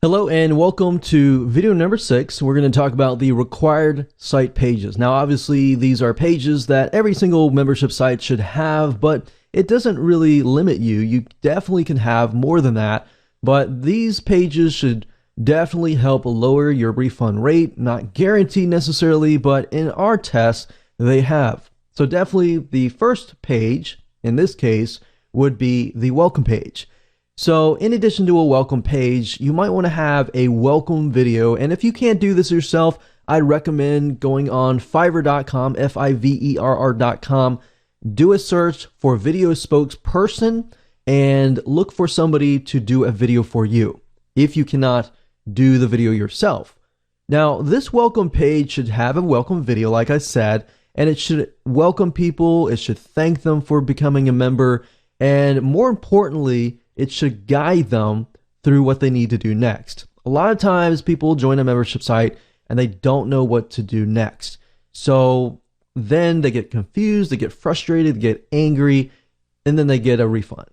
Hello and welcome to video number 6. We're going to talk about the required site pages. Now, obviously, these are pages that every single membership site should have, but it doesn't really limit you. You definitely can have more than that, but these pages should definitely help lower your refund rate. Not guaranteed necessarily, but in our tests, they have. So definitely the first page, in this case, would be the welcome page. So in addition to a welcome page, you might want to have a welcome video. And if you can't do this yourself, I'd recommend going on Fiverr.com, Fiverr.com, do a search for video spokesperson and look for somebody to do a video for you if you cannot do the video yourself. Now, this welcome page should have a welcome video, like I said, and it should welcome people. It should thank them for becoming a member. And more importantly, it should guide them through what they need to do next. A lot of times people join a membership site and they don't know what to do next. So then they get confused, they get frustrated, they get angry, and then they get a refund.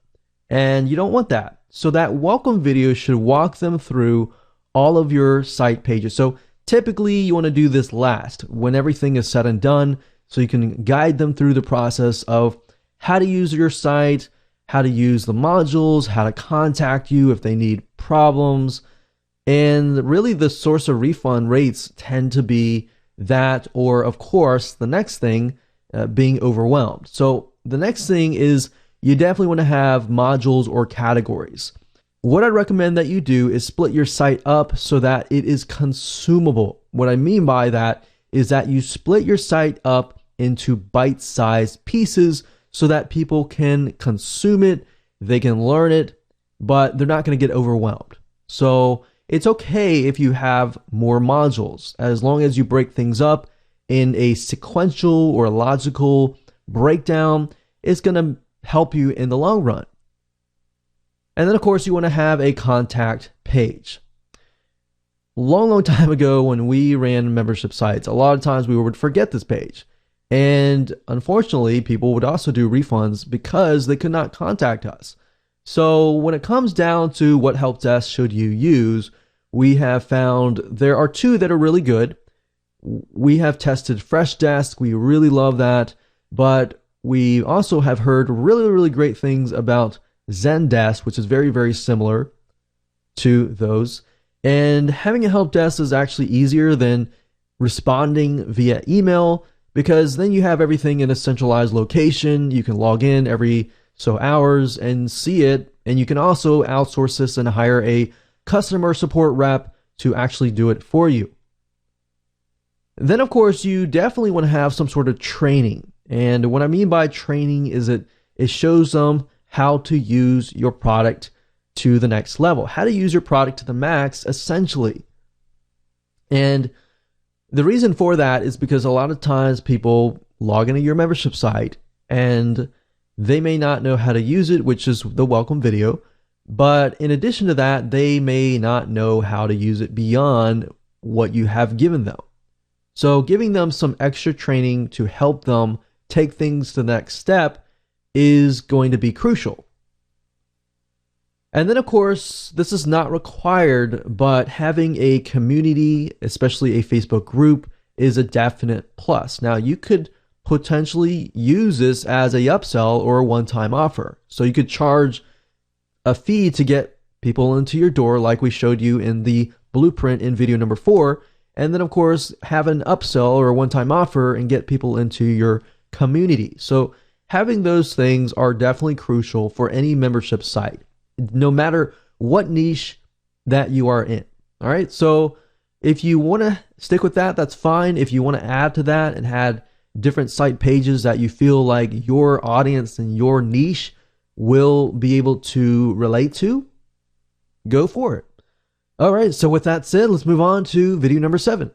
And you don't want that. So that welcome video should walk them through all of your site pages. So typically you want to do this last when everything is said and done, so you can guide them through the process of how to use your site, how to use the modules, how to contact you if they need problems. And really the source of refund rates tend to be that, or of course, the next thing, being overwhelmed. So the next thing is you definitely want to have modules or categories. What I'd recommend that you do is split your site up so that it is consumable. What I mean by that is that you split your site up into bite-sized pieces so that people can consume it, they can learn it, but they're not going to get overwhelmed. So it's okay if you have more modules, as long as you break things up in a sequential or logical breakdown. It's going to help you in the long run. And then, of course, you want to have a contact page. Long time ago when we ran membership sites, a lot of times we would forget this page. And unfortunately, people would also do refunds because they could not contact us. So when it comes down to what help desk should you use, we have found there are two that are really good. We have tested Freshdesk. We really love that. But we also have heard really great things about Zendesk, which is very similar to those. And having a help desk is actually easier than responding via email, because then you have everything in a centralized location. You can log in every so hours and see it. And you can also outsource this and hire a customer support rep to actually do it for you. Then, of course, you definitely want to have some sort of training. And what I mean by training is it shows them how to use your product to the next level, how to use your product to the max, essentially. And the reason for that is because a lot of times people log into your membership site and they may not know how to use it, which is the welcome video. But in addition to that, they may not know how to use it beyond what you have given them. So giving them some extra training to help them take things to the next step is going to be crucial. And then, of course, this is not required, but having a community, especially a Facebook group, is a definite plus. Now, you could potentially use this as a upsell or a one-time offer. So you could charge a fee to get people into your door, like we showed you in the blueprint in video number 4. And then, of course, have an upsell or a one-time offer and get people into your community. So having those things are definitely crucial for any membership site, no matter what niche that you are in. All right. So if you want to stick with that, that's fine. If you want to add to that and add different site pages that you feel like your audience and your niche will be able to relate to, go for it. All right. So with that said, let's move on to video number 7.